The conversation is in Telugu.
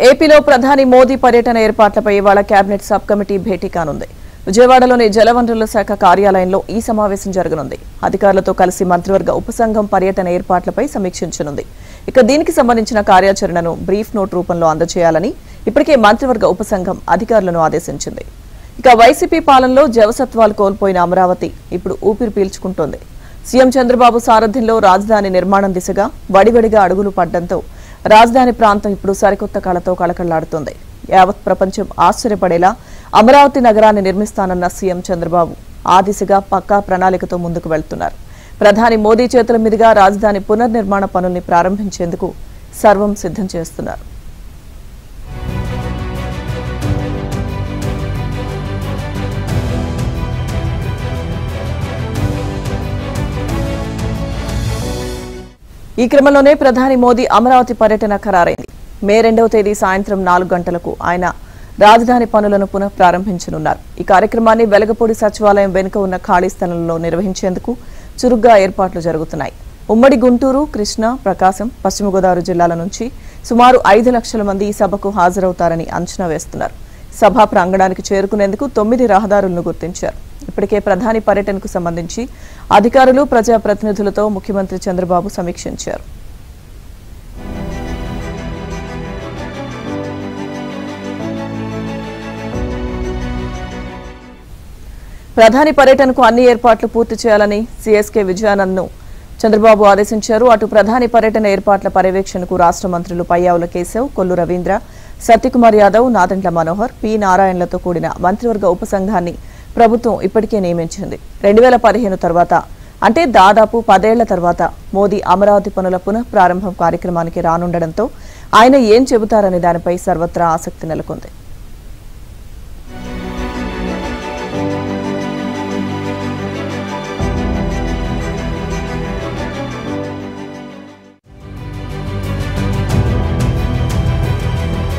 ఏపీలో ప్రధాని మోదీ పర్యటన ఏర్పాట్లపై ఇవాళ కేబినెట్ సబ్ కమిటీ భేటీ కానుంది. విజయవాడలోని జలవనరుల శాఖ కార్యాలయంలో ఈ సమావేశం జరగనుంది. అధికారులతో కలిసి మంత్రివర్గ ఉపసంఘం పర్యటన ఏర్పాట్లపై సమీక్షించనుంది. ఇక దీనికి సంబంధించిన కార్యాచరణను బ్రీఫ్ నోట్ రూపంలో అందజేయాలని ఇప్పటికే మంత్రివర్గ ఉపసంఘం అధికారులను ఆదేశించింది. ఇక వైసీపీ పాలనలో జవసత్వాలు కోల్పోయిన అమరావతి ఇప్పుడు ఊపిరి పీల్చుకుంటోంది. సీఎం చంద్రబాబు సారథ్యంలో రాజధాని నిర్మాణం దిశగా వడివడిగా అడుగులు పడ్డంతో రాజధాని ప్రాంతం ఇప్పుడు సరికొత్త కళతో కళకళ్లాడుతోంది. యావత్ ప్రపంచం ఆశ్చర్యపడేలా అమరావతి నగరాన్ని నిర్మిస్తానన్న సీఎం చంద్రబాబు ఆ దిశగా పక్కా ప్రణాళికతో ముందుకు వెళ్తున్నారు. ప్రధాని మోదీ చేతుల మీదుగా రాజధాని పునర్నిర్మాణ పనుల్ని ప్రారంభించేందుకు సర్వం సిద్ధం చేస్తున్నారు. ఈ క్రమంలోనే ప్రధాని మోదీ అమరావతి పర్యటన ఖరారైంది. మే 2వ తేదీ సాయంత్రం 4 గంటలకు ఆయన రాజధాని పనులను పునః ప్రారంభించనున్నారు. ఈ కార్యక్రమాన్ని వెలగపూడి సచివాలయం వెనుక ఉన్న ఖాళీ స్థలంలో నిర్వహించేందుకు చురుగ్గా ఏర్పాట్లు జరుగుతున్నాయి. ఉమ్మడి గుంటూరు, కృష్ణా, ప్రకాశం, పశ్చిమ గోదావరి జిల్లాల నుంచి సుమారు 5 లక్షల మంది ఈ సభకు హాజరవుతారని అంచనా వేస్తున్నారు. సభా ప్రాంగణానికి చేరుకునేందుకు 9 రహదారులను గుర్తించారు. ఇప్పటికే ప్రధాని పర్యటనకు సంబంధించి అధికారులు, ప్రజాప్రతినిధులతో ముఖ్యమంత్రి చంద్రబాబు సమీక్షించారు. ప్రధాని పర్యటనకు అన్ని ఏర్పాట్లు పూర్తి చేయాలని సీఎస్కే విజయానంద్ను చంద్రబాబు ఆదేశించారు. అటు ప్రధాని పర్యటన ఏర్పాట్ల పర్యవేక్షణకు రాష్ట్ర మంత్రులు పయ్యావుల కేశవ్, కొల్లు రవీంద్ర, సత్యకుమార్ యాదవ్, నాదెండ్ల మనోహర్, పి నారాయణలతో కూడిన మంత్రివర్గ ఉపసంఘాన్ని ప్రభుత్వం ఇప్పటికే నియమించింది. 2015 తర్వాత అంటే దాదాపు 10 ఏళ్ల తర్వాత మోదీ అమరావతి పనుల పునః ప్రారంభం కార్యక్రమానికి రానుండడంతో ఆయన ఏం చెబుతారనే దానిపై సర్వత్రా ఆసక్తి నెలకొంది.